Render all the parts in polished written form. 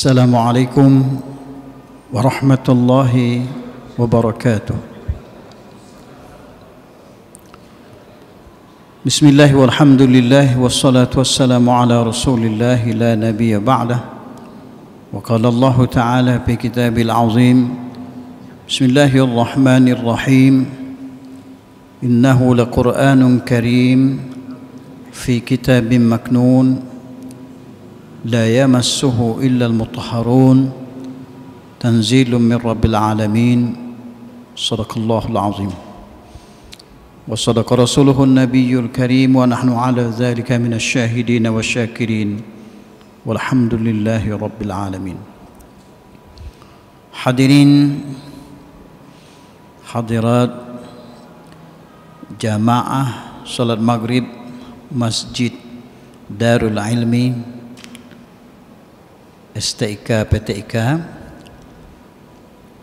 Assalamualaikum warahmatullahi wabarakatuh. Bismillah walhamdulillah wassalatu wassalamu ala rasulillah la nabiyya ba'dah. Wa qala Allah ta'ala fi kitabil azim. Bismillahirrahmanirrahim. Innahu laqur'anun karim fi kitabin maknun لا يمسه إلا المطهرون تنزيل من رب العالمين صدق الله العظيم وصدق رسوله النبي الكريم ونحن على ذلك من الشاهدين والشاكرين والحمد لله رب العالمين. Hadirin hadirat jamaah salat maghrib Masjid Darul Ilmi STIK PTIK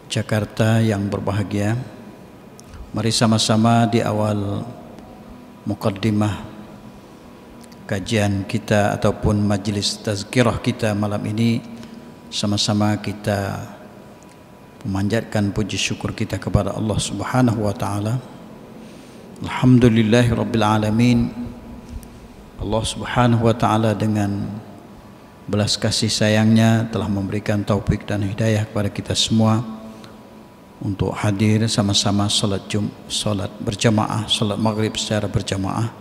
Jakarta yang berbahagia, mari sama-sama di awal muqaddimah kajian kita ataupun majlis tazkirah kita malam ini, sama-sama kita memanjatkan puji syukur kita kepada Allah Subhanahu wa taala. Alhamdulillahirabbil alamin. Allah Subhanahu wa taala dengan belas kasih sayangnya telah memberikan taufik dan hidayah kepada kita semua untuk hadir sama-sama salat berjamaah, salat maghrib secara berjamaah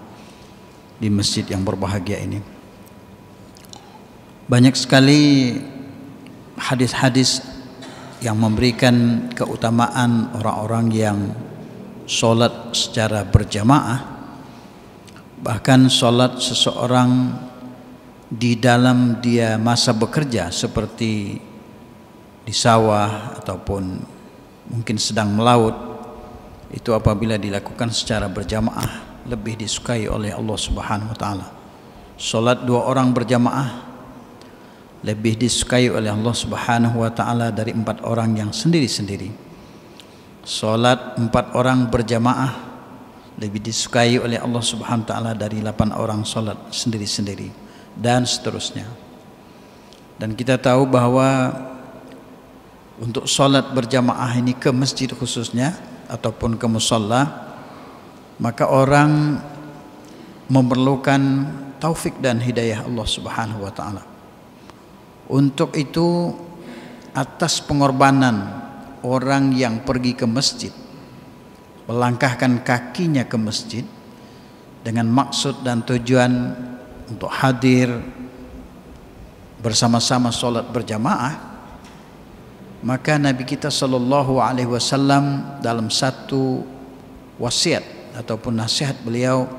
di masjid yang berbahagia ini. Banyak sekali hadis-hadis yang memberikan keutamaan orang-orang yang salat secara berjamaah, bahkan salat seseorang di dalam dia masa bekerja seperti di sawah ataupun mungkin sedang melaut, itu apabila dilakukan secara berjamaah lebih disukai oleh Allah Subhanahu wa taala. Salat dua orang berjamaah lebih disukai oleh Allah Subhanahu wa taala dari 4 orang yang sendiri-sendiri. Salat 4 orang berjamaah lebih disukai oleh Allah Subhanahu wa taala dari 8 orang salat sendiri-sendiri, dan seterusnya. Dan kita tahu bahwa untuk sholat berjamaah ini ke masjid khususnya ataupun ke musalla, maka orang memerlukan taufik dan hidayah Allah Subhanahu wa taala. Untuk itu, atas pengorbanan orang yang pergi ke masjid, melangkahkan kakinya ke masjid dengan maksud dan tujuan untuk hadir bersama-sama sholat berjamaah, maka Nabi kita sallallahu alaihi wasallam dalam satu wasiat ataupun nasihat beliau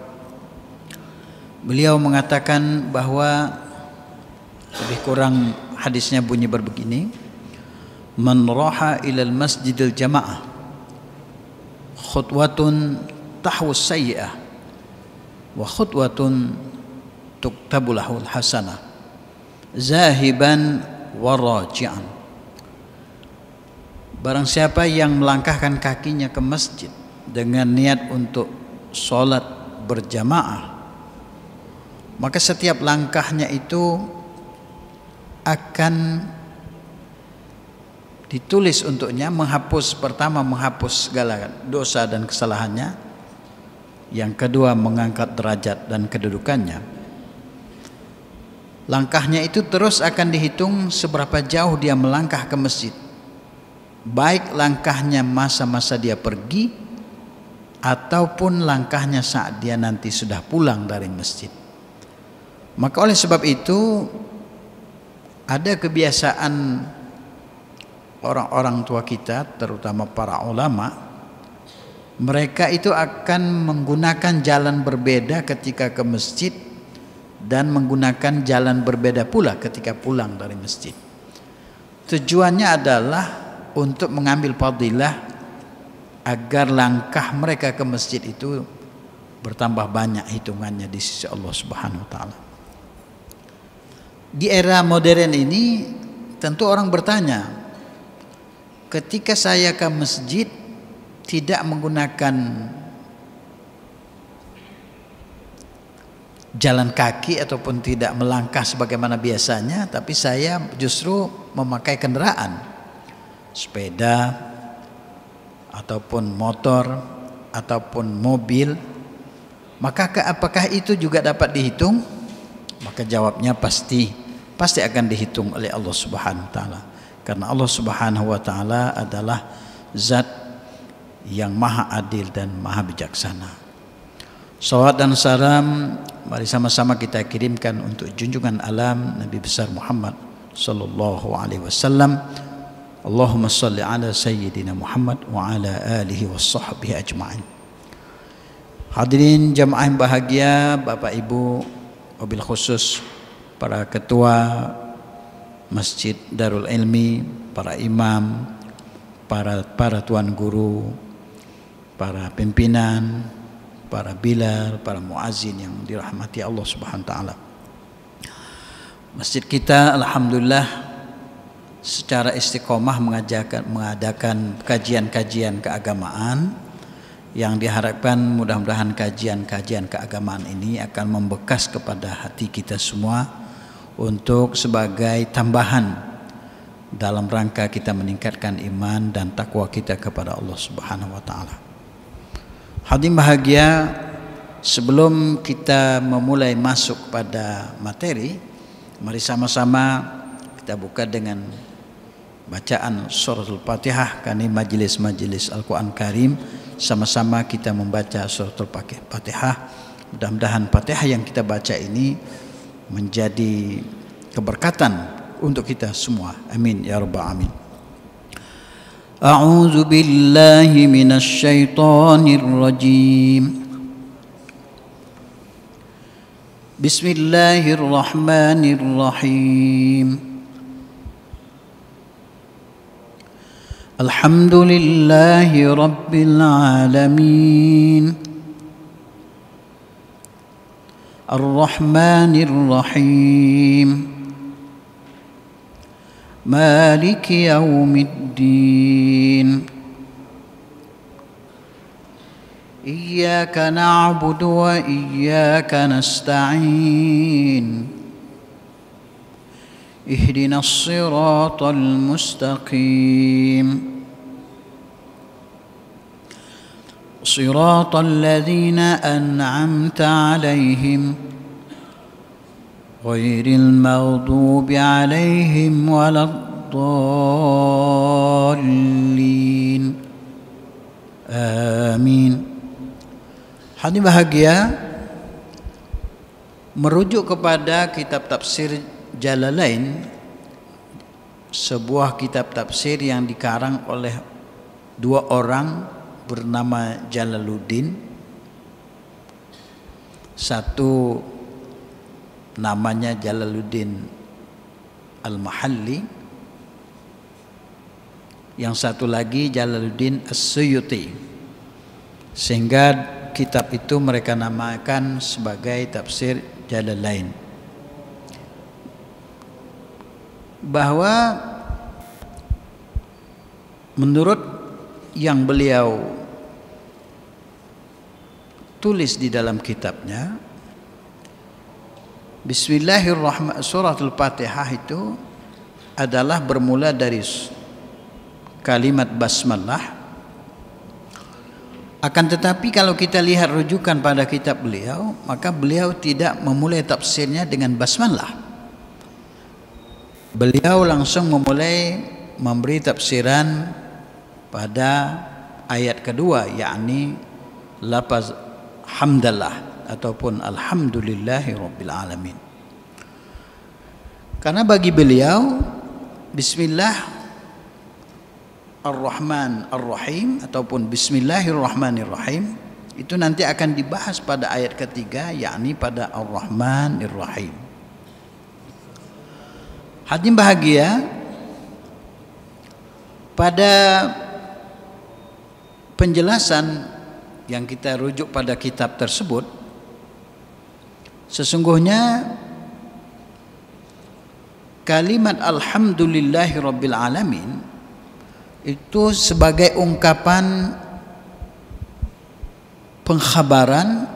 mengatakan bahwa, lebih kurang hadisnya bunyi berbegini: man raha ilal masjidil jamaah khutwatun tahwus sayyi'ah wa khutwatun tuktabulahul hasanah zahiban waraji'an. Barang siapa yang melangkahkan kakinya ke masjid dengan niat untuk sholat berjamaah, maka setiap langkahnya itu akan ditulis untuknya menghapus segala dosa dan kesalahannya, yang kedua mengangkat derajat dan kedudukannya. Langkahnya itu terus akan dihitung seberapa jauh dia melangkah ke masjid, baik langkahnya masa-masa dia pergi ataupun langkahnya saat dia nanti sudah pulang dari masjid. Maka oleh sebab itu, ada kebiasaan orang-orang tua kita, terutama para ulama, mereka itu akan menggunakan jalan berbeda ketika ke masjid dan menggunakan jalan berbeda pula ketika pulang dari masjid. Tujuannya adalah untuk mengambil fadilah agar langkah mereka ke masjid itu bertambah banyak hitungannya di sisi Allah Subhanahu wa taala. Di era modern ini tentu orang bertanya, ketika saya ke masjid tidak menggunakan jalan kaki ataupun tidak melangkah sebagaimana biasanya, tapi saya justru memakai kendaraan, sepeda ataupun motor ataupun mobil. Maka apakah itu juga dapat dihitung? Maka jawabnya pasti akan dihitung oleh Allah Subhanahu wa taala. Karena Allah Subhanahu wa taala adalah zat yang maha adil dan maha bijaksana. Salawat dan salam mari sama-sama kita kirimkan untuk junjungan alam Nabi besar Muhammad sallallahu alaihi wasallam. Allahumma shalli ala sayyidina Muhammad wa ala alihi washabbihi ajma'in. Hadirin jamaah yang bahagia, Bapak Ibu, wabil khusus para ketua Masjid Darul Ilmi, para imam, para tuan guru, para pimpinan, para bilal, para muazin yang dirahmati Allah Subhanahu wa taala. Masjid kita alhamdulillah secara istiqomah mengadakan kajian-kajian keagamaan yang diharapkan mudah-mudahan kajian-kajian keagamaan ini akan membekas kepada hati kita semua untuk sebagai tambahan dalam rangka kita meningkatkan iman dan takwa kita kepada Allah Subhanahu wa taala. Hadirin bahagia, sebelum kita memulai masuk pada materi, mari sama-sama kita buka dengan bacaan suratul Fatihah. Karena majelis-majelis Al-Quran Karim sama-sama kita membaca suratul Fatihah. Mudah-mudahan Fatihah yang kita baca ini menjadi keberkatan untuk kita semua. Amin ya rabbal alamin. A'udzu billahi minasy syaithanir rajim. Bismillahirrahmanirrahim. Alhamdulillahi rabbil alamin. Ar-Rahmanir Rahim. Maliki yaumiddin. Iyyaka na'budu wa iyyaka nasta'in. Ihdinas siratal mustaqim. Siratal ladzina an'amta 'alaihim ghairil maghdubi 'alaihim waladdallin. Amin. Hadirin bahagia, merujuk kepada kitab tafsir Jalalain, sebuah kitab tafsir yang dikarang oleh dua orang bernama Jalaluddin. Satu namanya Jalaluddin Al-Mahalli, yang satu lagi Jalaluddin As-Suyuti, sehingga kitab itu mereka namakan sebagai tafsir Jalalain. Bahwa menurut yang beliau tulis di dalam kitabnya, Bismillahirrahmanirrahim, suratul Fatihah itu adalah bermula dari kalimat basmalah. Akan tetapi kalau kita lihat rujukan pada kitab beliau, maka beliau tidak memulai tafsirnya dengan basmalah. Beliau langsung memulai memberi tafsiran pada ayat kedua, yakni lafaz hamdalah ataupun alhamdulillahi rabbil alamin. Karena bagi beliau bismillah ar-rahman ar-rahim ataupun bismillahirrahmanirrahim itu nanti akan dibahas pada ayat ketiga, yakni pada ar-rahman ar-rahim. Hadirin bahagia, pada penjelasan yang kita rujuk pada kitab tersebut, sesungguhnya kalimat alhamdulillahi rabbil alamin itu sebagai ungkapan pengkhabaran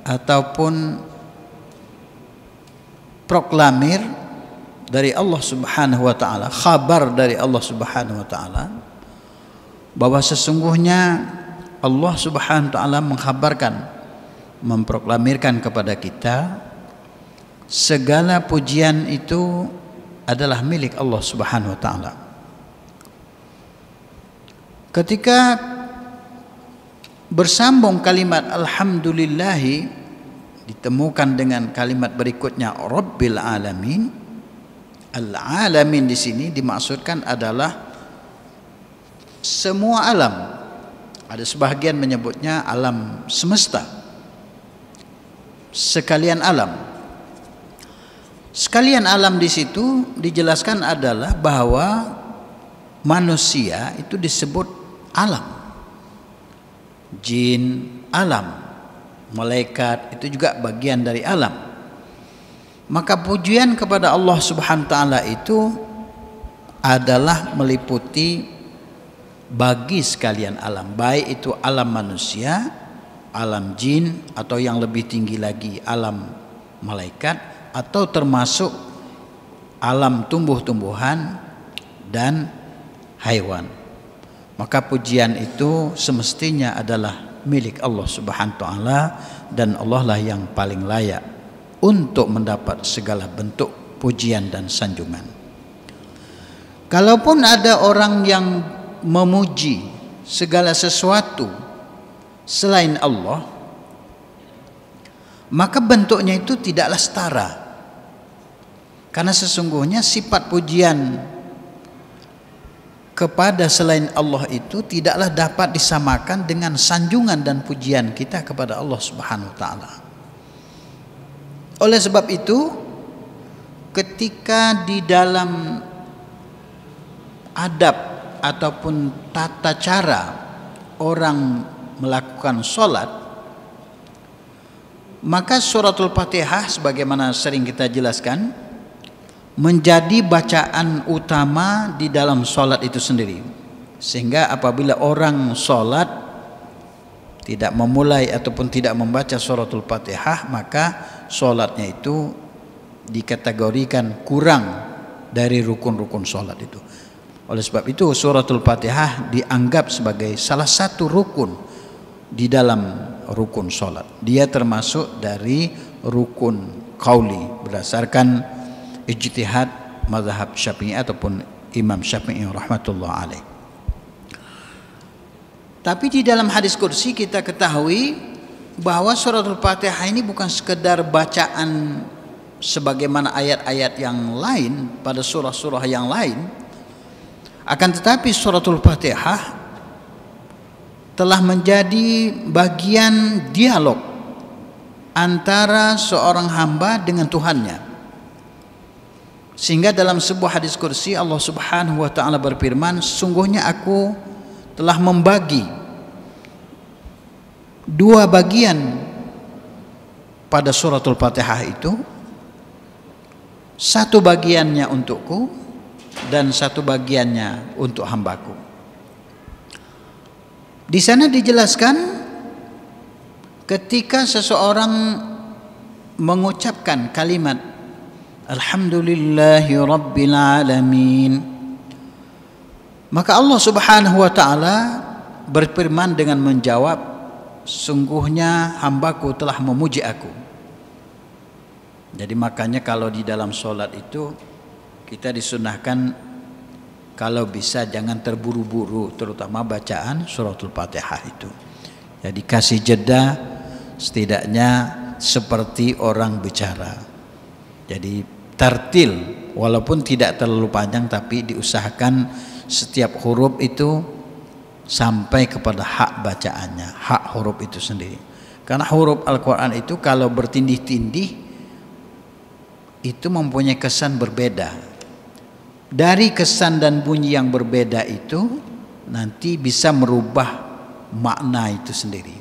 ataupun proklamir dari Allah Subhanahu wa taala, kabar dari Allah Subhanahu wa taala bahwa sesungguhnya Allah Subhanahu wa taala mengkhabarkan, memproklamirkan kepada kita segala pujian itu adalah milik Allah Subhanahu wa taala. Ketika bersambung kalimat alhamdulillahi ditemukan dengan kalimat berikutnya Rabbil alamin. Al-alamin di sini dimaksudkan adalah semua alam. Ada sebahagian menyebutnya alam semesta. Sekalian alam. Sekalian alam di situ dijelaskan adalah bahwa manusia itu disebut alam. Jin alam. Malaikat itu juga bagian dari alam. Maka pujian kepada Allah Subhanahu wa taala itu adalah meliputi bagi sekalian alam, baik itu alam manusia, alam jin, atau yang lebih tinggi lagi alam malaikat, atau termasuk alam tumbuh-tumbuhan dan haiwan. Maka pujian itu semestinya adalah milik Allah Subhanahu wa taala, dan Allah lah yang paling layak untuk mendapat segala bentuk pujian dan sanjungan. Kalaupun ada orang yang memuji segala sesuatu selain Allah, maka bentuknya itu tidaklah setara. Karena sesungguhnya sifat pujian kepada selain Allah itu tidaklah dapat disamakan dengan sanjungan dan pujian kita kepada Allah Subhanahu wa taala. Oleh sebab itu, ketika di dalam adab ataupun tata cara orang melakukan sholat, maka suratul Fatihah sebagaimana sering kita jelaskan menjadi bacaan utama di dalam sholat itu sendiri. Sehingga apabila orang sholat tidak memulai ataupun tidak membaca suratul Fatihah, maka sholatnya itu dikategorikan kurang dari rukun-rukun sholat itu. Oleh sebab itu suratul Fatihah dianggap sebagai salah satu rukun di dalam rukun sholat. Dia termasuk dari rukun qauli berdasarkan ijtihad mazhab Syafi'i ataupun Imam Syafi'i rahmatullah alaih. Tapi di dalam hadis kursi kita ketahui bahwa suratul Fatihah ini bukan sekedar bacaan sebagaimana ayat-ayat yang lain pada surah-surah yang lain, akan tetapi suratul Fatihah telah menjadi bagian dialog antara seorang hamba dengan Tuhannya. Sehingga dalam sebuah hadis kursi Allah Subhanahu wa taala berfirman, sungguhnya aku telah membagi dua bagian pada suratul Fatihah itu, satu bagiannya untukku dan satu bagiannya untuk hambaku. Di sana dijelaskan ketika seseorang mengucapkan kalimat Alhamdulillahi Rabbil Alamin, maka Allah Subhanahu wa taala berfirman dengan menjawab, sungguhnya hambaku telah memuji aku. Jadi makanya kalau di dalam sholat itu kita disunahkan kalau bisa jangan terburu-buru, terutama bacaan suratul Fatihah itu. Jadi kasih jeda setidaknya seperti orang bicara. Jadi tartil, walaupun tidak terlalu panjang, tapi diusahakan setiap huruf itu sampai kepada hak bacaannya, hak huruf itu sendiri. Karena huruf Al-Quran itu kalau bertindih-tindih itu mempunyai kesan berbeda. Dari kesan dan bunyi yang berbeda itu nanti bisa merubah makna itu sendiri.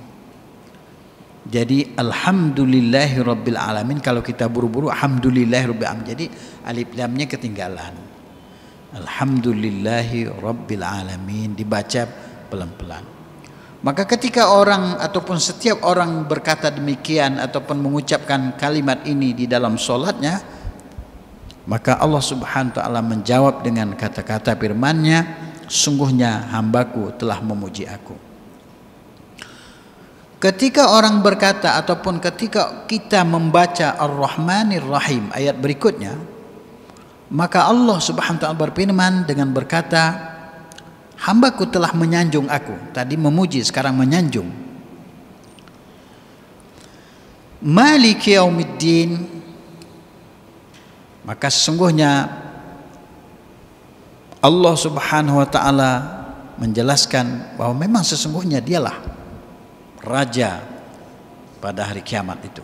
Jadi Alhamdulillahi Rabbil Alamin, kalau kita buru-buru Alhamdulillahi Rabbil Alamin, jadi alif lamnya ketinggalan. Alhamdulillahi Rabbil Alamin dibaca pelan-pelan. Maka ketika orang ataupun setiap orang berkata demikian ataupun mengucapkan kalimat ini di dalam sholatnya, Maka Allah Subhanahu wa taala menjawab dengan kata-kata firman-Nya, sungguhnya hambaku telah memuji aku. Ketika orang berkata ataupun ketika kita membaca Ar-Rahmanir Rahim ayat berikutnya, maka Allah Subhanahu wa taala berfirman dengan berkata, hambaku telah menyanjung aku. Tadi memuji, sekarang menyanjung. Maliki yaumiddin, maka sesungguhnya Allah Subhanahu wa taala menjelaskan bahwa memang sesungguhnya dialah raja pada hari kiamat itu.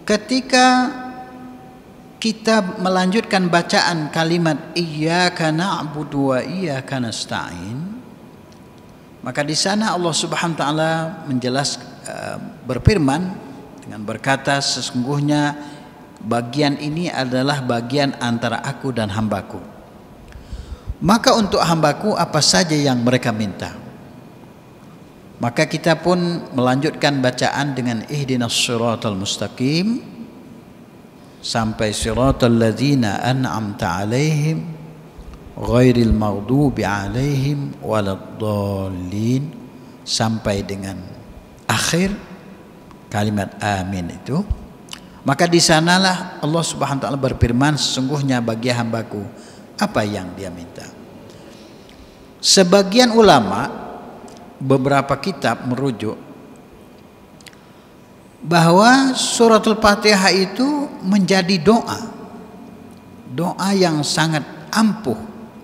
Ketika kita melanjutkan bacaan kalimat iyyaka na'budu wa iyyaka nasta'in, maka di sana Allah Subhanahu wa taala berfirman dengan berkata, sesungguhnya bagian ini adalah bagian antara aku dan hambaku. Maka untuk hambaku apa saja yang mereka minta. Maka kita pun melanjutkan bacaan dengan ihdinas siratal mustaqim sampai siratal ladzina an'amta alaihim ghairil maghdubi alaihim waladdallin, sampai dengan akhir kalimat amin itu. Maka di sanalah Allah Subhanahu wa taala berfirman, sesungguhnya bagi hambaku apa yang dia minta. Sebagian ulama, beberapa kitab merujuk bahwa suratul Fatihah itu menjadi doa yang sangat ampuh,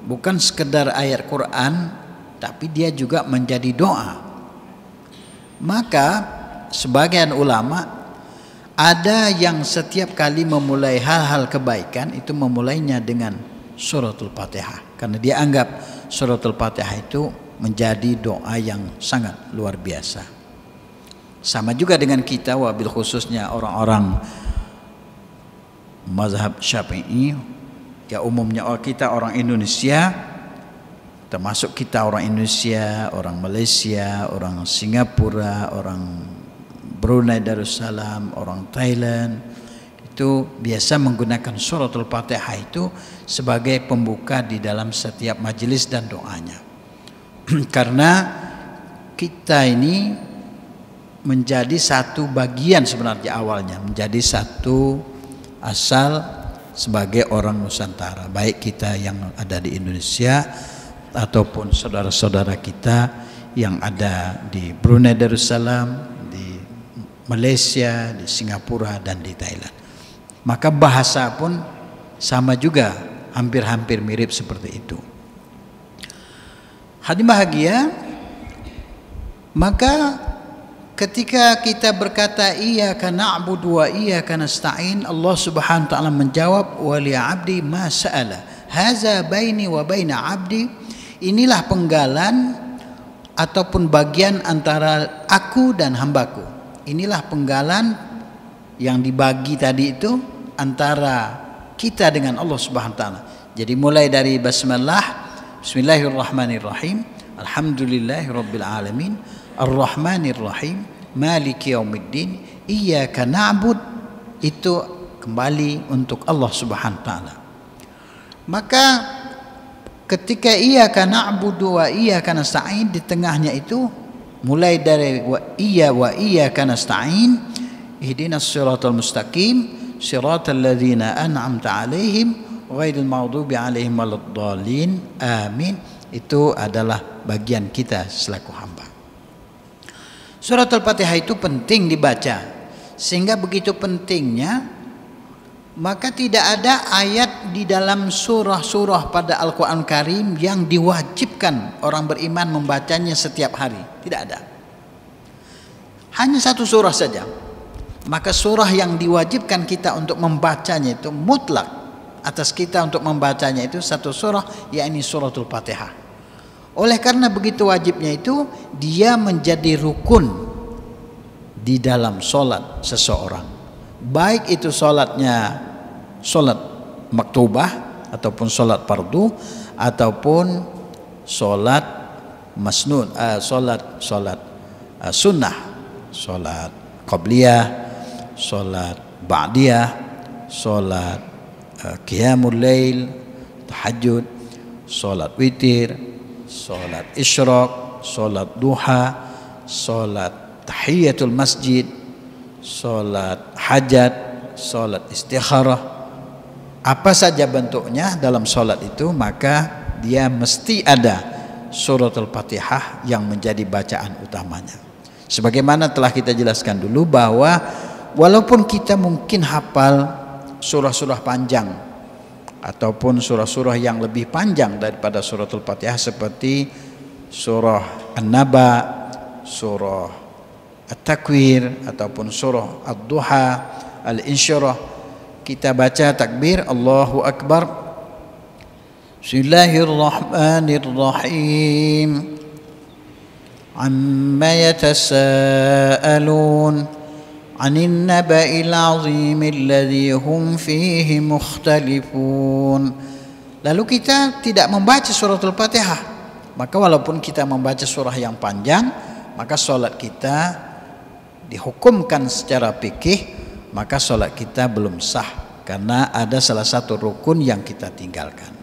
bukan sekedar ayat Quran, tapi dia juga menjadi doa. Maka sebagian ulama ada yang setiap kali memulai hal-hal kebaikan itu memulainya dengan suratul Fatihah, karena dia anggap suratul Fatihah itu menjadi doa yang sangat luar biasa. Sama juga dengan kita, wabil khususnya orang-orang mazhab Syafi'i, ya umumnya kita orang Indonesia, termasuk kita orang Indonesia, orang Malaysia, orang Singapura, orang Brunei Darussalam, orang Thailand, itu biasa menggunakan suratul Fatihah itu sebagai pembuka di dalam setiap majelis dan doanya. Karena kita ini menjadi satu bagian sebenarnya awalnya, menjadi satu asal sebagai orang Nusantara, baik kita yang ada di Indonesia ataupun saudara-saudara kita yang ada di Brunei Darussalam, di Malaysia, di Singapura dan di Thailand. Maka bahasa pun sama juga, hampir-hampir mirip seperti itu. Hadirin bahagia, maka ketika kita berkata iyyaka na'budu wa iyyaka nasta'in, Allah Subhanahu wa taala menjawab wa li 'abdi ma sa'ala hadza baini wa baina 'abdi. Inilah penggalan ataupun bagian antara aku dan hambaku. Inilah penggalan yang dibagi tadi itu antara kita dengan Allah Subhanahu wa taala. Jadi mulai dari basmalah, bismillahirrahmanirrahim, alhamdulillahirabbil alamin, arrahmanir rahim, maliki yaumiddin, iyyaka na'bud, itu kembali untuk Allah Subhanahu wa taala. Maka ketika iyyaka na'budu wa iyyaka nasta'in, di tengahnya itu mulai dari wa iyyaka nasta'in, ihdinas siratal mustaqim, siratal ladzina an'amta 'alaihim ghairil maghdubi 'alaihim waladdallin, amin. Itu adalah bagian kita selaku hamba. Surat Al-Fatihah itu penting dibaca, sehingga begitu pentingnya maka tidak ada ayat di dalam surah-surah pada Al-Quran Karim yang diwajibkan orang beriman membacanya setiap hari. Tidak ada. Hanya satu surah saja. Maka surah yang diwajibkan kita untuk membacanya itu mutlak atas kita untuk membacanya itu satu surah, yakni suratul Fatihah. Oleh karena begitu wajibnya itu, dia menjadi rukun di dalam solat seseorang. Baik itu solatnya solat maktubah ataupun solat fardu ataupun solat masnun, solat sunnah, solat qabliyah, solat ba'diyah, sholat qiyamul lail, tahajud, sholat witir, sholat isyraq, sholat duha, sholat tahiyatul masjid, sholat hajat, sholat istikharah, apa saja bentuknya dalam sholat itu, maka dia mesti ada suratul Fatihah yang menjadi bacaan utamanya. Sebagaimana telah kita jelaskan dulu bahwa walaupun kita mungkin hafal surah-surah panjang ataupun surah-surah yang lebih panjang daripada suratul Fatihah seperti surah An-Naba, surah At-Takwir ataupun surah Ad-Duha, Al-Insyirah, kita baca takbir Allahu Akbar, Bismillahirrahmanirrahim, amma yatasaalun 'anil naba'il 'azim alladhi hum fihi mukhtalifun. Lalu kita tidak membaca suratul Fatihah, maka walaupun kita membaca surah yang panjang, maka sholat kita dihukumkan secara fikih, maka sholat kita belum sah karena ada salah satu rukun yang kita tinggalkan.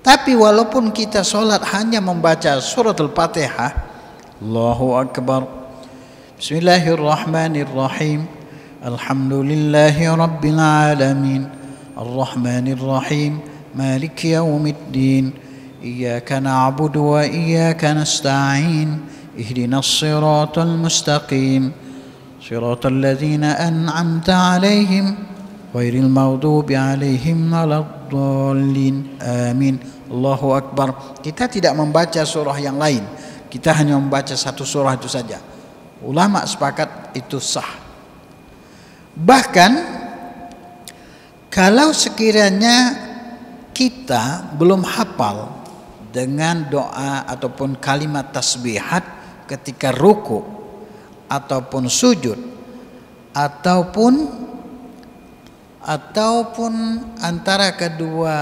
Tapi walaupun kita sholat hanya membaca suratul Fatihah, Allahu Akbar, Bismillahirrahmanirrahim, Alhamdulillahi Rabbil Alamin, Ar-Rahmanirrahim, Maliki Yawmiddin, Iyyaka na'budu wa iyyaka nasta'in, Ihdinas siratal mustaqim, siratal ladzina an'amta 'alaihim ghairil maghdubi 'alaihim waladdallin. Amin. Allahu Akbar. Kita tidak membaca surah yang lain, kita hanya membaca satu surah itu saja. Ulama sepakat itu sah. Bahkan kalau sekiranya kita belum hafal dengan doa ataupun kalimat tasbihat ketika ruku ataupun sujud ataupun antara kedua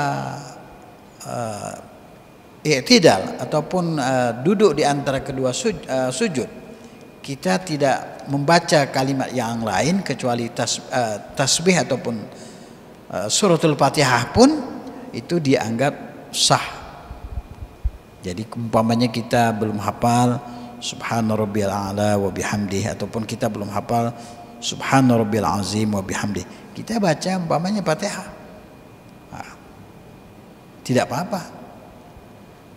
i'tidal ataupun duduk di antara kedua sujud, kita tidak membaca kalimat yang lain kecuali tasbih ataupun suratul Fatihah pun itu dianggap sah. Jadi umpamanya kita belum hafal Subhana rabbiyal a'la wa bihamdih, ataupun kita belum hafal Subhana rabbiyal azim wa bihamdih, kita baca umpamanya Fatihah, tidak apa-apa,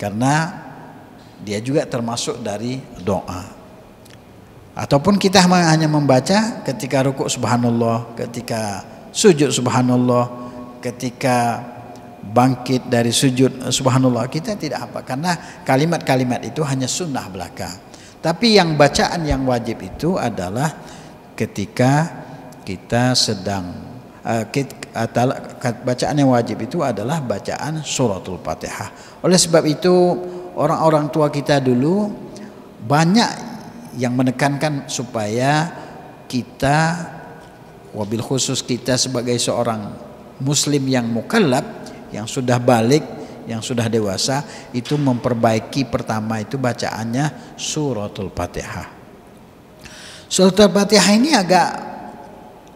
karena dia juga termasuk dari doa. Ataupun kita hanya membaca ketika rukuk subhanallah, ketika sujud subhanallah, ketika bangkit dari sujud subhanallah, kita tidak apa, karena kalimat-kalimat itu hanya sunnah belaka. Tapi yang bacaan yang wajib itu adalah ketika kita sedang bacaan yang wajib itu adalah bacaan suratul Fatihah. Oleh sebab itu orang-orang tua kita dulu banyak yang menekankan supaya kita, wabil khusus kita sebagai seorang muslim yang mukallaf, yang sudah balik, yang sudah dewasa, itu memperbaiki pertama itu bacaannya suratul Fatihah. Suratul Fatihah ini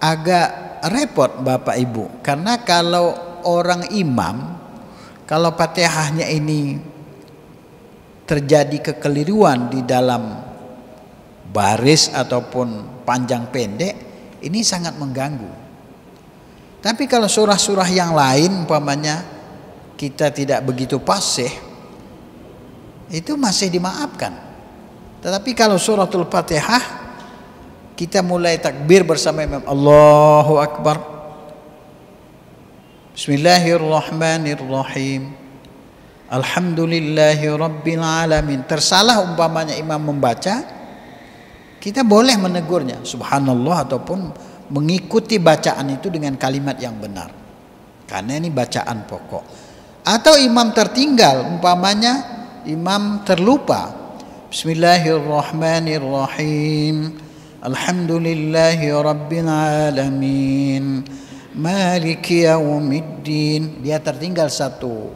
agak repot Bapak Ibu, karena kalau orang imam, kalau Fatihahnya ini terjadi kekeliruan di dalam baris ataupun panjang pendek, ini sangat mengganggu. Tapi kalau surah-surah yang lain umpamanya kita tidak begitu fasih, itu masih dimaafkan. Tetapi kalau suratul Fatihah kita mulai takbir bersama imam, Allahu Akbar, Bismillahirrahmanirrahim, Alhamdulillahi Rabbil Alamin. Tersalah umpamanya imam membaca, kita boleh menegurnya subhanallah ataupun mengikuti bacaan itu dengan kalimat yang benar, karena ini bacaan pokok. Atau imam tertinggal, umpamanya imam terlupa, Bismillahirrahmanirrahim, Alhamdulillahi Rabbil Alamin, Maliki Yawmiddin, dia tertinggal satu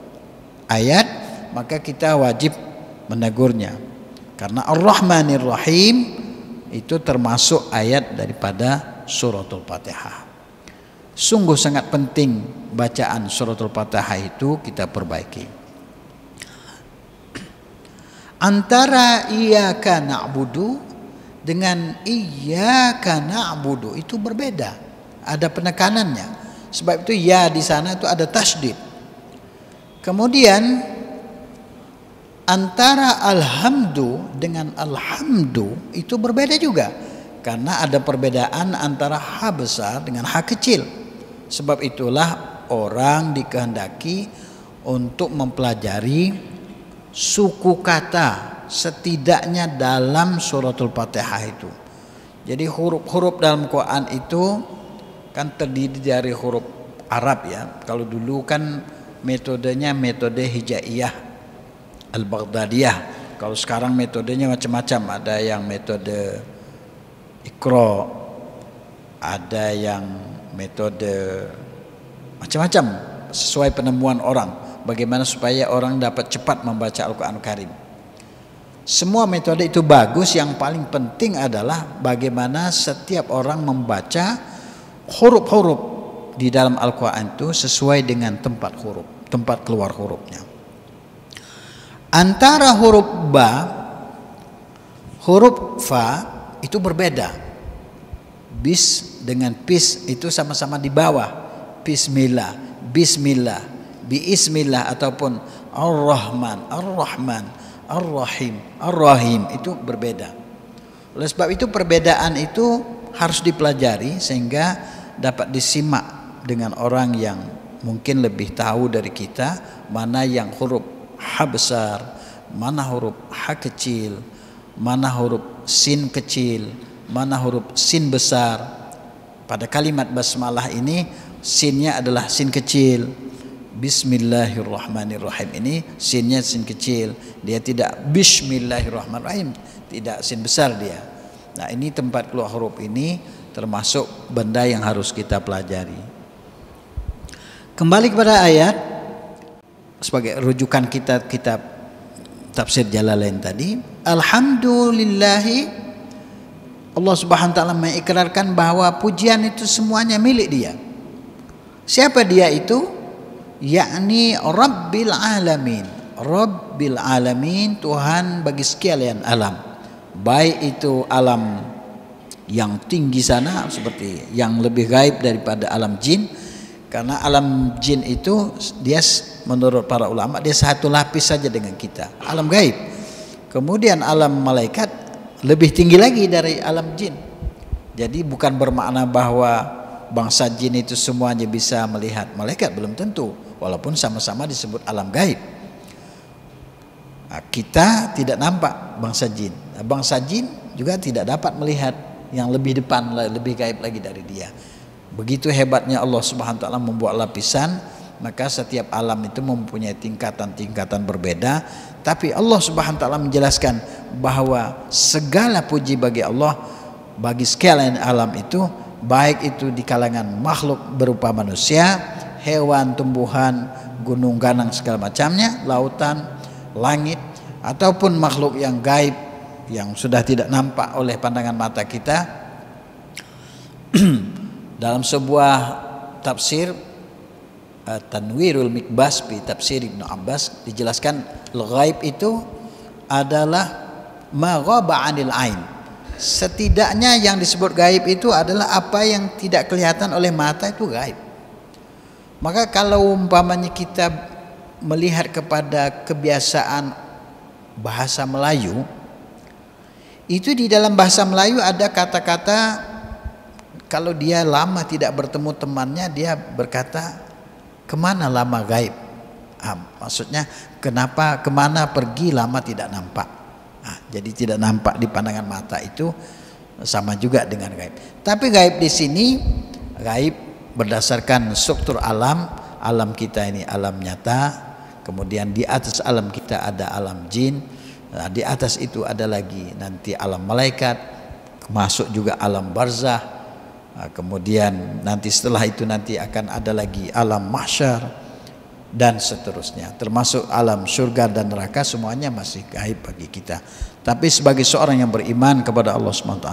ayat, maka kita wajib menegurnya, karena Ar-Rahmanir-Rahim itu termasuk ayat daripada suratul Fatihah. Sungguh sangat penting bacaan suratul Fatihah itu kita perbaiki. Antara iyyaka na'budu dengan iyyaka na'budu itu berbeda, ada penekanannya. Sebab itu ya di sana itu ada tasydid. Kemudian antara alhamdu dengan alhamdu itu berbeda juga, karena ada perbedaan antara ha besar dengan ha kecil. Sebab itulah orang dikehendaki untuk mempelajari suku kata setidaknya dalam suratul Fatihah itu. Jadi huruf-huruf dalam Quran itu kan terdiri dari huruf Arab ya. Kalau dulu kan metodenya metode hijaiyah al-Baghdadiyah. Kalau sekarang metodenya macam-macam, ada yang metode Iqra, ada yang metode macam-macam sesuai penemuan orang, bagaimana supaya orang dapat cepat membaca Al-Quran Karim. Semua metode itu bagus, yang paling penting adalah bagaimana setiap orang membaca huruf-huruf di dalam Al-Quran itu sesuai dengan tempat huruf, tempat keluar hurufnya. Antara huruf ba, huruf fa itu berbeda. Bis dengan pis itu sama-sama di bawah. Bismillah, bismillah, biismillah ataupun ar-Rahman, ar-Rahman, ar-Rahim, ar-Rahim itu berbeda. Oleh sebab itu perbedaan itu harus dipelajari sehingga dapat disimak dengan orang yang mungkin lebih tahu dari kita mana yang huruf ha besar, mana huruf ha kecil, mana huruf sin kecil, mana huruf sin besar. Pada kalimat basmalah ini sinnya adalah sin kecil. Bismillahirrahmanirrahim ini sinnya sin kecil, dia tidak bismillahirrahmanirrahim, tidak sin besar dia. Nah, ini tempat keluar huruf ini termasuk benda yang harus kita pelajari. Kembali kepada ayat sebagai rujukan kita kitab tafsir Jalalain tadi. Alhamdulillahi, Allah Subhanahu wa taala mengikrarkan bahwa pujian itu semuanya milik Dia. Siapa Dia itu? Yakni Rabbil Alamin. Rabbil Alamin, Tuhan bagi sekalian alam. Baik itu alam yang tinggi sana seperti yang lebih gaib daripada alam jin, karena alam jin itu dia menurut para ulama dia satu lapis saja dengan kita, alam gaib. Kemudian alam malaikat lebih tinggi lagi dari alam jin. Jadi bukan bermakna bahwa bangsa jin itu semuanya bisa melihat malaikat, belum tentu, walaupun sama-sama disebut alam gaib. Nah, kita tidak nampak bangsa jin. Nah, bangsa jin juga tidak dapat melihat yang lebih depan, lebih gaib lagi dari dia. Begitu hebatnya Allah Subhanahu wa taala membuat lapisan, maka setiap alam itu mempunyai tingkatan-tingkatan berbeda. Tapi Allah Subhanahu wa taala menjelaskan bahwa segala puji bagi Allah, bagi sekalian alam itu, baik itu di kalangan makhluk berupa manusia, hewan, tumbuhan, gunung ganang segala macamnya, lautan, langit, ataupun makhluk yang gaib yang sudah tidak nampak oleh pandangan mata kita. Dalam sebuah tafsir Tanwirul Mikbas fi Tafsir Ibnu Abbas dijelaskan al-ghaib itu adalah ma ghaba 'anil ain. Setidaknya yang disebut gaib itu adalah apa yang tidak kelihatan oleh mata, itu gaib. Maka kalau umpamanya kita melihat kepada kebiasaan bahasa Melayu, itu di dalam bahasa Melayu ada kata-kata kalau dia lama tidak bertemu temannya, dia berkata kemana lama gaib. Maksudnya kemana pergi lama tidak nampak. Jadi tidak nampak di pandangan mata itu sama juga dengan gaib. Tapi gaib di sini gaib berdasarkan struktur alam kita ini alam nyata, kemudian di atas alam kita ada alam jin, di atas itu ada lagi nanti alam malaikat, masuk juga alam barzah. Kemudian nanti setelah itu nanti akan ada lagi alam mahsyar dan seterusnya, termasuk alam surga dan neraka, semuanya masih gaib bagi kita. Tapi sebagai seorang yang beriman kepada Allah SWT,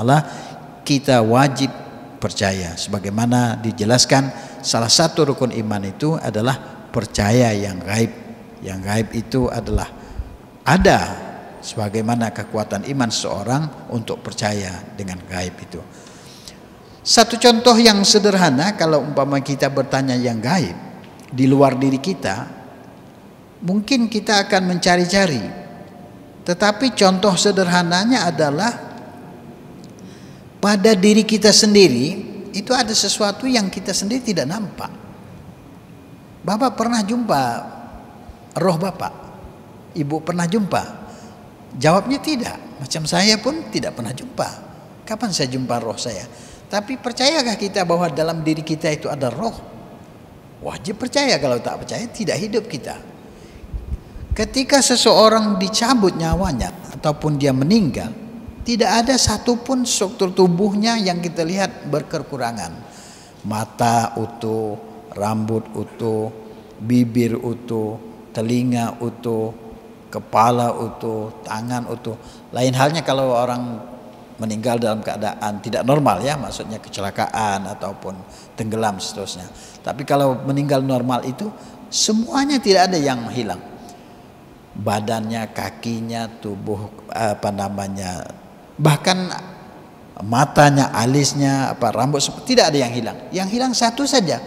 kita wajib percaya sebagaimana dijelaskan salah satu rukun iman itu adalah percaya yang gaib. Yang gaib itu adalah ada, sebagaimana kekuatan iman seorang untuk percaya dengan gaib itu. Satu contoh yang sederhana, kalau umpama kita bertanya yang gaib di luar diri kita, mungkin kita akan mencari-cari. Tetapi contoh sederhananya adalah pada diri kita sendiri itu ada sesuatu yang kita sendiri tidak nampak. Bapak pernah jumpa roh Bapak? Ibu pernah jumpa? Jawabnya tidak. Macam saya pun tidak pernah jumpa. Kapan saya jumpa roh saya? Tapi percayakah kita bahwa dalam diri kita itu ada roh? Wajib percaya, kalau tak percaya tidak hidup kita. Ketika seseorang dicabut nyawanya ataupun dia meninggal, tidak ada satupun struktur tubuhnya yang kita lihat berkekurangan. Mata utuh, rambut utuh, bibir utuh, telinga utuh, kepala utuh, tangan utuh. Lain halnya kalau orang meninggal dalam keadaan tidak normal, ya, maksudnya kecelakaan ataupun tenggelam seterusnya. Tapi kalau meninggal normal itu semuanya tidak ada yang hilang. Badannya, kakinya, tubuh bahkan matanya, alisnya, rambut, tidak ada yang hilang. Yang hilang satu saja,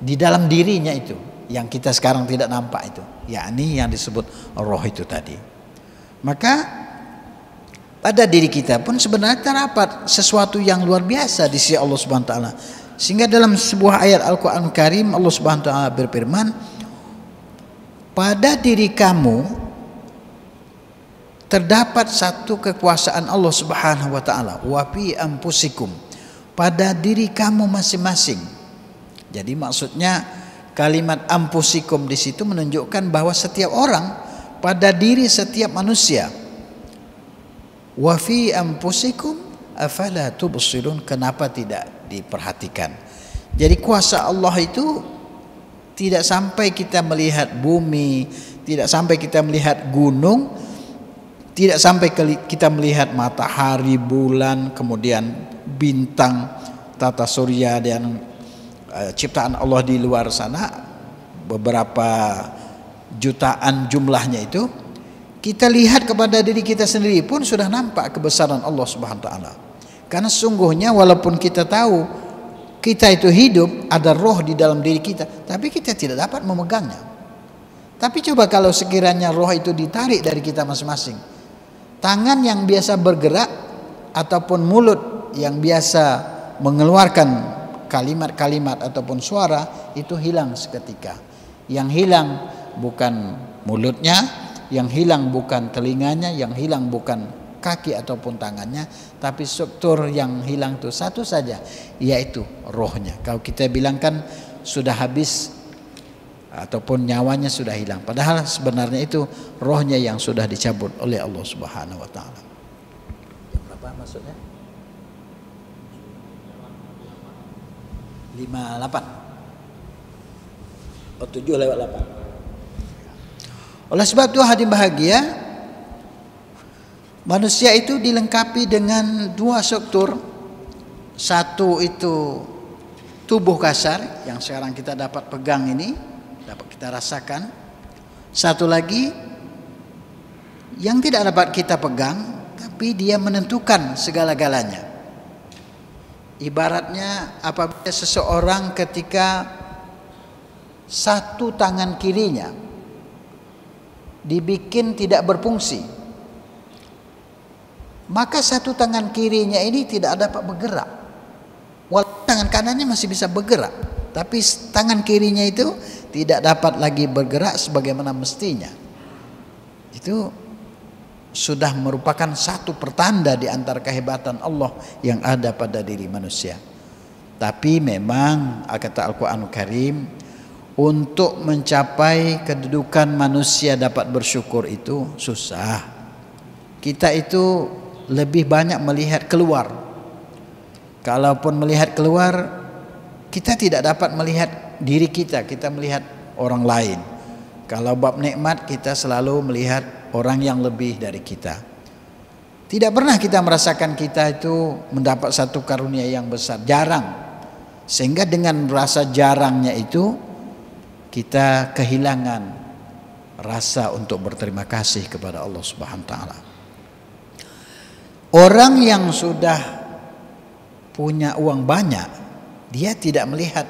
di dalam dirinya itu, yang kita sekarang tidak nampak itu, yakni yang disebut roh itu tadi. Maka pada diri kita pun sebenarnya terdapat sesuatu yang luar biasa di sisi Allah Subhanahu wa taala. Sehingga dalam sebuah ayat Al-Qur'an Karim Allah Subhanahu wa taala berfirman, pada diri kamu terdapat satu kekuasaan Allah Subhanahu wa taala, wa fi anfusikum, pada diri kamu masing-masing. Jadi maksudnya kalimat anfusikum di situ menunjukkan bahwa setiap orang, pada diri setiap manusia. Wa fi anfusikum afala tubsirun, kenapa tidak diperhatikan? Jadi kuasa Allah itu tidak sampai kita melihat bumi, tidak sampai kita melihat gunung, tidak sampai kita melihat matahari, bulan, kemudian bintang, tata surya dan ciptaan Allah di luar sana, beberapa jutaan jumlahnya itu. Kita lihat kepada diri kita sendiri pun sudah nampak kebesaran Allah Subhanahu wa taala. Karena sungguhnya walaupun kita tahu kita itu hidup, ada roh di dalam diri kita, tapi kita tidak dapat memegangnya. Tapi coba kalau sekiranya roh itu ditarik dari kita masing-masing, tangan yang biasa bergerak ataupun mulut yang biasa mengeluarkan kalimat-kalimat ataupun suara itu hilang seketika. Yang hilang bukan mulutnya, yang hilang bukan telinganya, yang hilang bukan kaki ataupun tangannya, tapi struktur yang hilang itu satu saja, yaitu rohnya. Kalau kita bilang kan sudah habis ataupun nyawanya sudah hilang, padahal sebenarnya itu rohnya yang sudah dicabut oleh Allah Subhanahu wa taala. Yang berapa maksudnya? 58. Oh, 7/8. Oleh sebab itu hadirin bahagia, manusia itu dilengkapi dengan dua struktur. Satu itu tubuh kasar yang sekarang kita dapat pegang ini, dapat kita rasakan. Satu lagi yang tidak dapat kita pegang, tapi dia menentukan segala-galanya. Ibaratnya apabila seseorang ketika satu tangan kirinya dibikin tidak berfungsi, maka satu tangan kirinya ini tidak dapat bergerak. Walaupun tangan kanannya masih bisa bergerak, tapi tangan kirinya itu tidak dapat lagi bergerak sebagaimana mestinya. Itu sudah merupakan satu pertanda di antara kehebatan Allah yang ada pada diri manusia. Tapi memang kata Al-Qur'anul Karim, untuk mencapai kedudukan manusia dapat bersyukur itu susah. Kita itu lebih banyak melihat keluar. Kalaupun melihat keluar, kita tidak dapat melihat diri kita, kita melihat orang lain. Kalau bab nikmat, kita selalu melihat orang yang lebih dari kita. Tidak pernah kita merasakan kita itu mendapat satu karunia yang besar, jarang. Sehingga dengan rasa jarangnya itu kita kehilangan rasa untuk berterima kasih kepada Allah Subhanahu wa taala. Orang yang sudah punya uang banyak, dia tidak melihat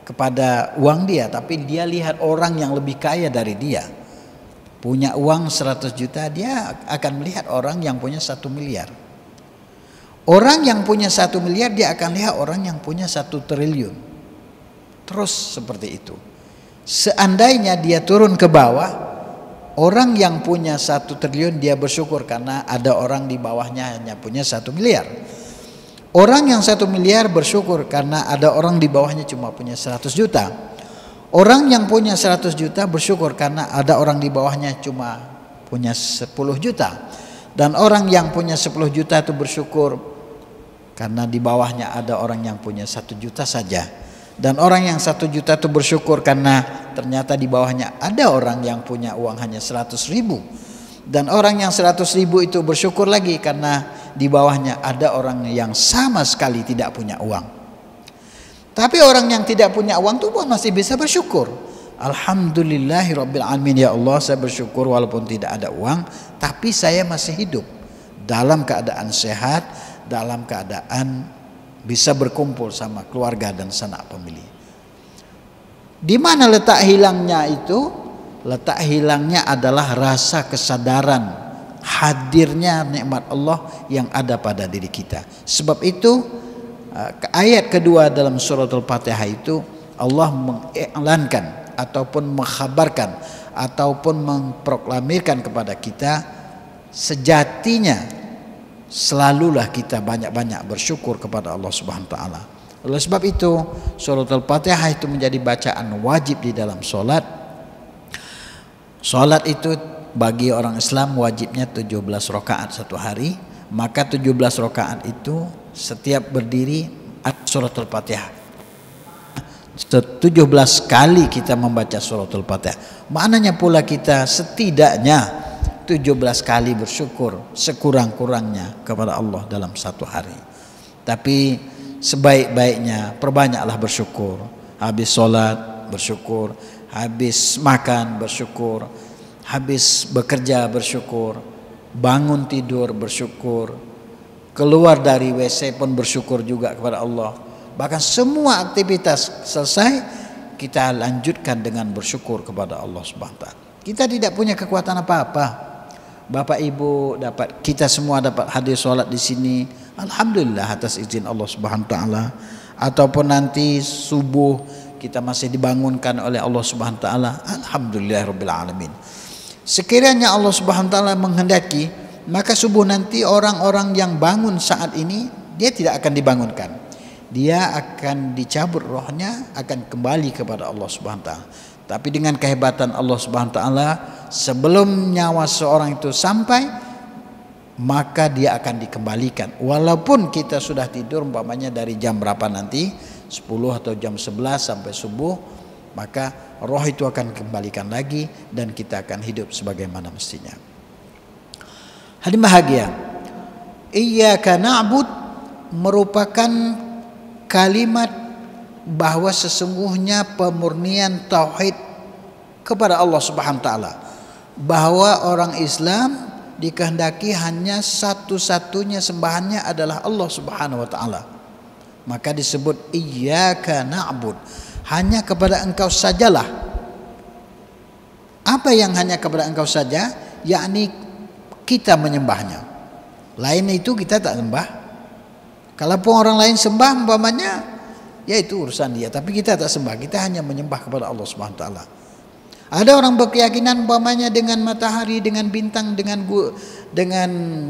kepada uang dia, tapi dia lihat orang yang lebih kaya dari dia. Punya uang 100 juta, dia akan melihat orang yang punya 1 miliar. Orang yang punya 1 miliar, dia akan lihat orang yang punya 1 triliun. Terus seperti itu. Seandainya dia turun ke bawah, orang yang punya 1 triliun dia bersyukur karena ada orang di bawahnya hanya punya 1 miliar. Orang yang 1 miliar bersyukur karena ada orang di bawahnya cuma punya 100 juta. Orang yang punya 100 juta bersyukur karena ada orang di bawahnya cuma punya 10 juta. Dan orang yang punya 10 juta itu bersyukur karena di bawahnya ada orang yang punya 1 juta saja. Dan orang yang 1 juta itu bersyukur karena ternyata di bawahnya ada orang yang punya uang hanya 100 ribu. Dan orang yang 100 ribu itu bersyukur lagi karena di bawahnya ada orang yang sama sekali tidak punya uang. Tapi orang yang tidak punya uang itu pun masih bisa bersyukur. Alhamdulillahirabbil alamin, ya Allah, saya bersyukur walaupun tidak ada uang, tapi saya masih hidup dalam keadaan sehat, dalam keadaan bisa berkumpul sama keluarga dan sanak famili. Di mana letak hilangnya itu? Letak hilangnya adalah rasa kesadaran hadirnya nikmat Allah yang ada pada diri kita. Sebab itu ayat kedua dalam surat Al-Fatihah itu Allah mengiklankan ataupun mengkhabarkan ataupun memproklamirkan kepada kita, sejatinya selalulah kita banyak-banyak bersyukur kepada Allah Subhanahu wa taala. Oleh sebab itu surat Al-Fatihah itu menjadi bacaan wajib di dalam salat. Salat itu bagi orang Islam wajibnya 17 rakaat satu hari, maka 17 rakaat itu setiap berdiri ada surat Al-Fatihah. 17 kali kita membaca surat Al-Fatihah. Maknanya pula kita setidaknya 17 kali bersyukur sekurang-kurangnya kepada Allah dalam satu hari. Tapi sebaik-baiknya perbanyaklah bersyukur. Habis sholat bersyukur, habis makan bersyukur, habis bekerja bersyukur, bangun tidur bersyukur, keluar dari WC pun bersyukur juga kepada Allah. Bahkan semua aktivitas selesai kita lanjutkan dengan bersyukur kepada Allah Subhanahu wa taala. Kita tidak punya kekuatan apa-apa. Bapak Ibu dapat, kita semua dapat hadir sholat di sini, alhamdulillah atas izin Allah Subhanahu wa taala. Ataupun nanti subuh kita masih dibangunkan oleh Allah Subhanahu wa taala, alhamdulillahirabbil alamin. Sekiranya Allah Subhanahu wa taala menghendaki, maka subuh nanti orang-orang yang bangun saat ini dia tidak akan dibangunkan. Dia akan dicabut rohnya, akan kembali kepada Allah Subhanahu wa taala. Tapi dengan kehebatan Allah Subhanahu wa taala, sebelum nyawa seorang itu sampai, maka dia akan dikembalikan. Walaupun kita sudah tidur umpamanya dari jam berapa nanti, 10 atau jam 11 sampai subuh, maka roh itu akan kembalikan lagi dan kita akan hidup sebagaimana mestinya. Hadirin bahagia, iyyaka na'bud merupakan kalimat bahwa sesungguhnya pemurnian tauhid kepada Allah Subhanahu wa taala, bahwa orang Islam dikehendaki hanya satu-satunya sembahannya adalah Allah Subhanahu wa taala. Maka disebut iyyaka na'bud, hanya kepada engkau sajalah. Apa yang hanya kepada engkau saja? Yakni kita menyembahnya. Lain itu kita tak sembah. Kalaupun orang lain sembah umpamanya, ya itu urusan dia, tapi kita tak sembah, kita hanya menyembah kepada Allah Subhanahu wa taala. Ada orang berkeyakinan umpamanya dengan matahari, dengan bintang, dengan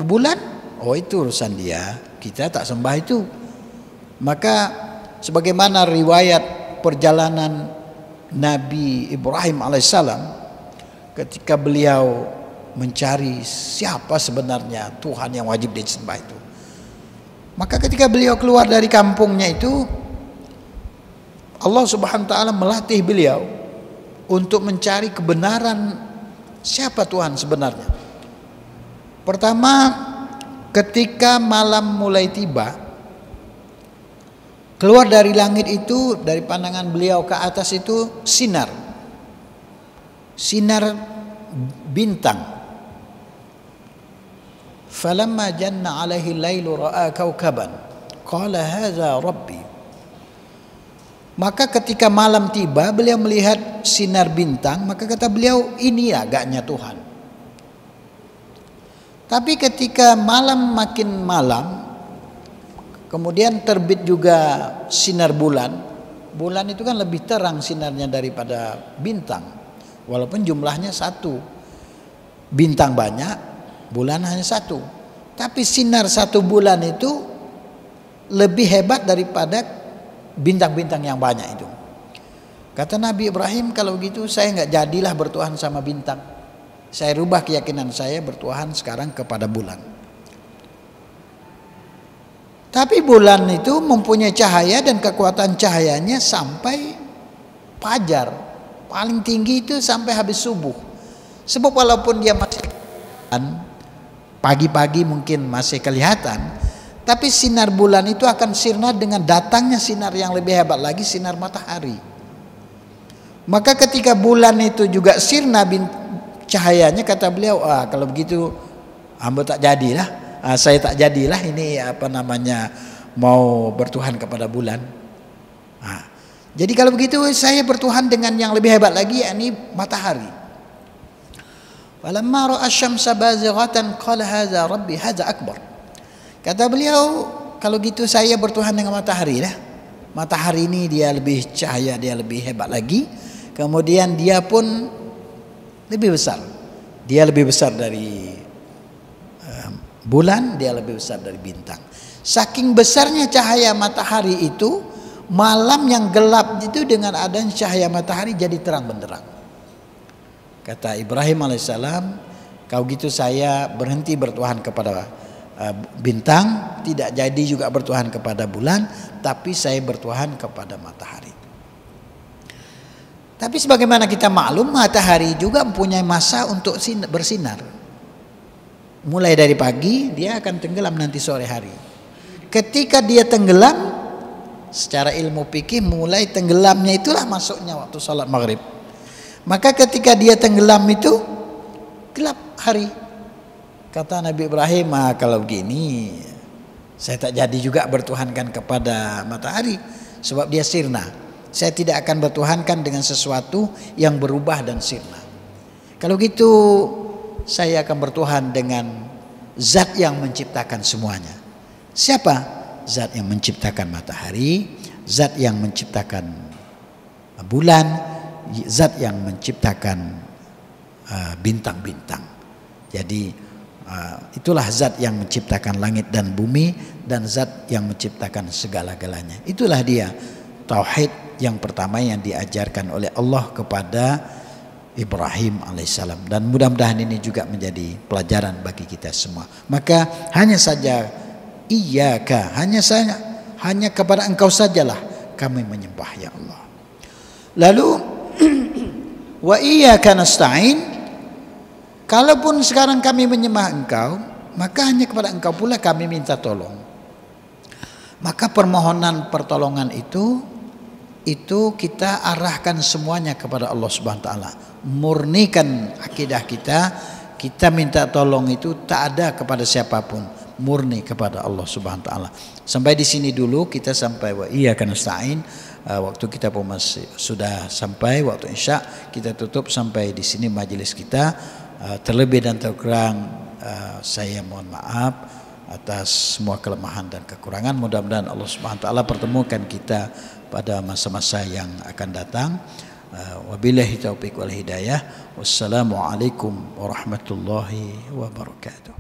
bulan, oh itu urusan dia, kita tak sembah itu. Maka sebagaimana riwayat perjalanan Nabi Ibrahim alaihissalam ketika beliau mencari siapa sebenarnya Tuhan yang wajib disembah itu, maka ketika beliau keluar dari kampungnya itu, Allah Subhanahu wa taala melatih beliau untuk mencari kebenaran siapa Tuhan sebenarnya. Pertama, ketika malam mulai tiba, Keluar dari langit itu, dari pandangan beliau ke atas itu sinar bintang. Falamma janna alaihi lailu ra'a kaukaban qala hadza rabbi. Maka ketika malam tiba, beliau melihat sinar bintang, maka kata beliau, ini agaknya Tuhan. Tapi ketika malam makin malam, kemudian terbit juga sinar bulan. Bulan itu kan lebih terang sinarnya daripada bintang, walaupun jumlahnya satu. Bintang banyak, bulan hanya satu. Tapi sinar satu bulan itu lebih hebat daripada bintang-bintang yang banyak itu. Kata Nabi Ibrahim, kalau gitu saya nggak jadilah bertuhan sama bintang. Saya rubah keyakinan saya bertuhan sekarang kepada bulan. Tapi bulan itu mempunyai cahaya dan kekuatan cahayanya sampai fajar. Paling tinggi itu sampai habis subuh. Sebab walaupun dia masih pagi-pagi mungkin masih kelihatan, tapi sinar bulan itu akan sirna dengan datangnya sinar yang lebih hebat lagi, sinar matahari. Maka ketika bulan itu juga sirna cahayanya, kata beliau, kalau begitu hamba tak jadilah. Saya tak jadilah ini mau bertuhan kepada bulan. Jadi kalau begitu saya bertuhan dengan yang lebih hebat lagi, yakni matahari. Falamma ra'a asy-syamsa bazighatan qala hadza rabbi hadza akbar. Kata beliau, kalau gitu saya bertuhan dengan matahari lah. Matahari ini dia lebih cahaya, dia lebih hebat lagi. Kemudian dia pun lebih besar. Dia lebih besar dari bulan, dia lebih besar dari bintang. Saking besarnya cahaya matahari itu, malam yang gelap itu dengan adanya cahaya matahari jadi terang benderang. Kata Ibrahim alaihissalam, kalau gitu saya berhenti bertuhan kepada bintang, tidak jadi juga bertuhan kepada bulan, tapi saya bertuhan kepada matahari. Tapi sebagaimana kita maklum, matahari juga mempunyai masa untuk bersinar. Mulai dari pagi dia akan tenggelam nanti sore hari. Ketika dia tenggelam, secara ilmu fikih mulai tenggelamnya itulah masuknya waktu salat maghrib. Maka ketika dia tenggelam itu gelap hari. Kata Nabi Ibrahim, kalau begini saya tak jadi juga bertuhankan kepada matahari, sebab dia sirna. Saya tidak akan bertuhankan dengan sesuatu yang berubah dan sirna. Kalau gitu saya akan bertuhan dengan zat yang menciptakan semuanya. Siapa? Zat yang menciptakan matahari, zat yang menciptakan bulan, zat yang menciptakan bintang-bintang. Jadi itulah zat yang menciptakan langit dan bumi dan zat yang menciptakan segala-galanya. Itulah dia tauhid yang pertama yang diajarkan oleh Allah kepada Ibrahim alaihissalam, dan mudah-mudahan ini juga menjadi pelajaran bagi kita semua. Maka hanya saja iyyaka, hanya kepada engkau sajalah kami menyembah ya Allah. Lalu wa iyyaka nasta'in, kalaupun sekarang kami menyembah engkau, maka hanya kepada engkau pula kami minta tolong. Maka permohonan pertolongan itu kita arahkan semuanya kepada Allah Subhanahu wa taala. Murnikan akidah kita minta tolong itu tak ada kepada siapapun, murni kepada Allah Subhanahu wa taala. Sampai di sini dulu kita, sampai wa iyyaka nasta'in. Waktu kita pun masih sudah sampai waktu Isya, kita tutup sampai di sini majelis kita. Terlebih dan terkurang saya mohon maaf atas semua kelemahan dan kekurangan. Mudah-mudahan Allah Subhanahu wa taala pertemukan kita pada masa-masa yang akan datang. Wabillahi taufiq wal hidayah. Wassalamualaikum warahmatullahi wabarakatuh.